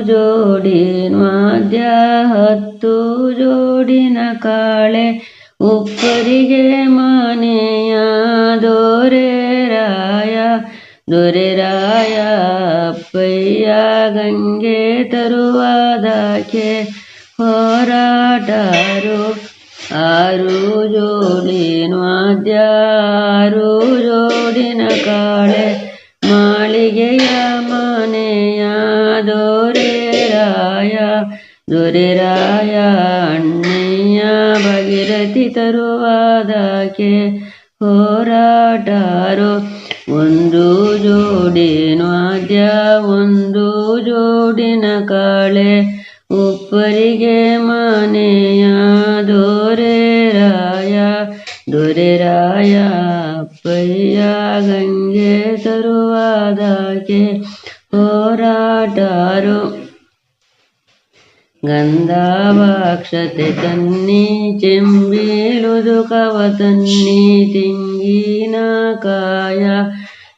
ಜೋಡಿನ ವಾದ್ಯ 10 ಜೋಡಿನ ಕಾಳೆ ಉಪ್ಪರಿಗೆ ಮನೆಯ ದೊರೆರಾಯ ಅಪ್ಪಯ್ಯ ಗಂಗೆ ತರುವಾದಕ್ಕೆ ಹೋರಾಟರು 6 ಜೋಡಿನ ವಾದ್ಯ 6 ಜೋಡಿನ ಕಾಳೆ ಮಾಳಿಗೆಯ ಮನೆಯ ದೊರೆರಾಯ ಅಣ್ಣಯ್ಯ ಭಗೀರಥಿ ತರುವಾದಕ್ಕೆ ಹೋರಾಟರು 1 ಜೋಡಿನ ವಾದ್ಯ 1 ಜೋಡಿನ ಕಾಳೆ ಉಪ್ಪರಿಗೆ ಮನೆಯ ದೊರೆರಾಯ ಅಪ್ಪಯ್ಯ ಗಂಗೆ ತರುವಾದಕ್ಕೆ ಹೋರಾಟರು ಗಂಧವಾಕ್ಷತೆ ತನ್ನಿ ಚೆಂಬೀಲುದುಕವ ತನ್ನಿ ತೆಂಗಿನಕಾಯ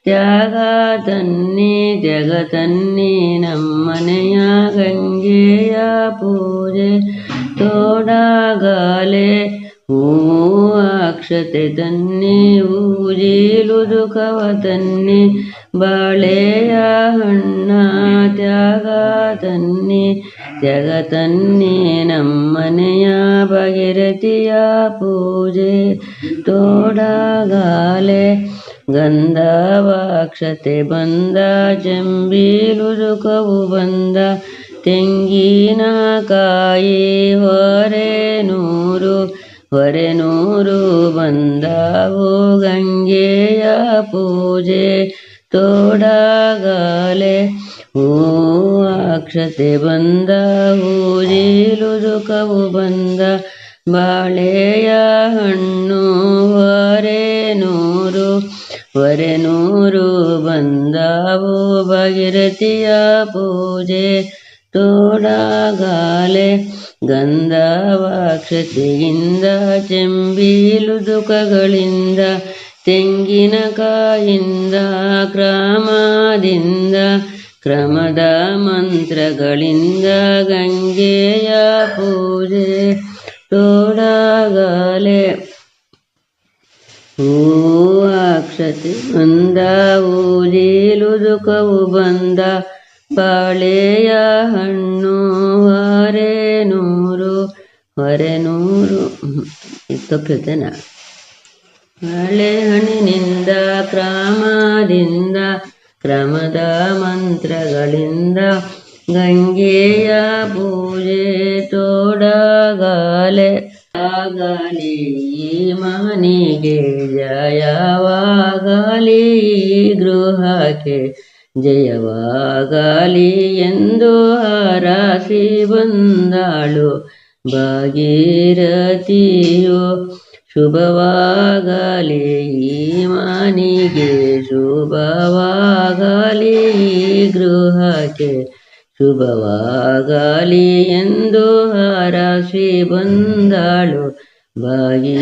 ತ್ಯಾಗ ತನ್ನಿ ನಮ್ಮನೆಯ ಗಂಗೆಯ ಪೂಜೆ ತೋಡಾಗಲೆ ಹೂವು ಅಕ್ಷತೆ ತನ್ನಿ ಊಜಿಲುದುಕವ ತನ್ನಿ ಬಾಳೆಯ ಹಣ್ಣ ತ್ಯಾಗ ತನ್ನಿ ನಮ್ಮನೆಯ ಭಗೀರಥಿಯ ಪೂಜೆ ತೋಡಾಗಲೆ ಗಂಧವಾಕ್ಷತೆ ಬಂದ ಚೆಂಬೀಲುದುಕವು ಬಂದ ತೆಂಗಿನಕಾಯಿ ಹೊರೆನೂರು ಬಂದವು ಗಂಗೆಯ ಪೂಜೆ ತೋಡಾಗಲೆ ಹೂವು ಅಕ್ಷತೆ ಬಂದ ಊಜಿಲುದುಕವು ಬಂದ ಬಾಳೆಯ ಹಣ್ಣು ಹೊರೆನೂರು ಬಂದವು ಭಗೀರಥಿಯ ಪೂಜೆ ತೋಡಾಗಲೆ ಗಂಧವಾಕ್ಷತೆಯಿಂದ ಚೆಂಬೀಲುದುಕಗಳಿಂದ ತೆಂಗಿನಕಾಯಿಂದ ಕ್ರಮದ ಮಂತ್ರಗಳಿಂದ ಗಂಗೆಯ ಪೂಜೆ ತೋಡಾಗಲೆ ಹೂವು ಅಕ್ಷತೆ ಬಂದ ಊಜಿಲುದುಕವು ಬಂದ ಬಾಳೆಯ ಹಣ್ಣು ಹೊರೆನೂರು ತಪ್ಪಿರ್ತೇನ ಬಾಳೆಹಣ್ಣಿನಿಂದ ಕ್ರಮದ ಮಂತ್ರಗಳಿಂದ ಗಂಗೆಯ ಪೂಜೆ ತೋಡಾಗಲೆ ಆಗಲಿ ಮನಿಗೆ ಜಯವಾಗಲಿ ಗೃಹಕ್ಕೆ ಜಯವಾಗಲಿ ಎಂದು ಹರಸಿ ಬಂದಾಳು ಭಾಗೀರಥಿಯು ಶುಭವಾಗಲಿ ಮನಿಗೆ ಶುಭವಾಗಲಿ ಗೃಹಕ್ಕೆ ಶುಭವಾಗಲಿ ಎಂದು ಹರಸಿ ಬಂದಾಳು ಭಾಗೀರಥಿಯು